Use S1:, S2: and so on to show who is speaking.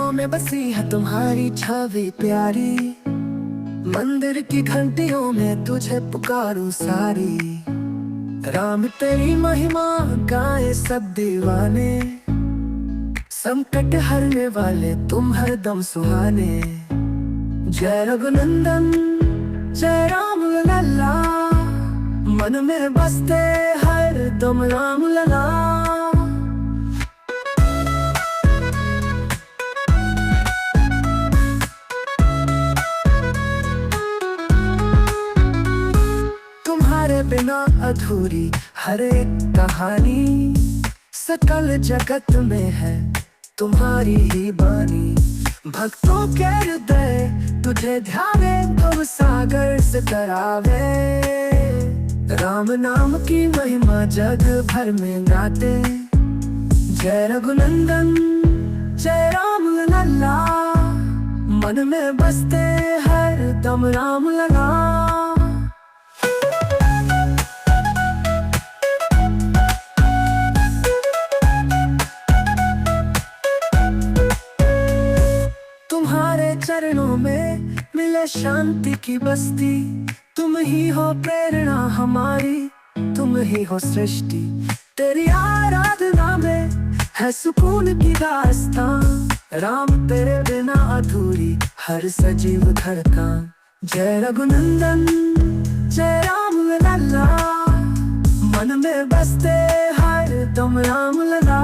S1: सपनों में बसी है तुम्हारी छवि प्यारी। मंदिर की घंटियों में तुझे पुकारूं सारी। राम तेरी महिमा गाए सब दीवाने। संकट हरने वाले तुम हरदम सुहाने। जय रघुनंदन जय राम लला, मन में बसते हर दम राम लला। तुम्हारे बिना अधूरी हर एक कहानी। सकल जगत में है तुम्हारी ही बानी। भक्तों के हृदय तुझे ध्यावे, भव सागर से तरावे। राम नाम की महिमा जग भर में गाते। जय रघुनंदन जय राम लला, मन में बसते हर दम राम लला। तुम्हारे चरणों में मिले शांति की बस्ती। तुम ही हो प्रेरणा हमारी, तुम ही हो सृष्टि। तेरी आराधना में है सुकून की दास्तां। राम तेरे बिना अधूरी हर सजीव धड़कन। जय रघुनंदन जय राम लला, मन में बसते हर दम राम लला।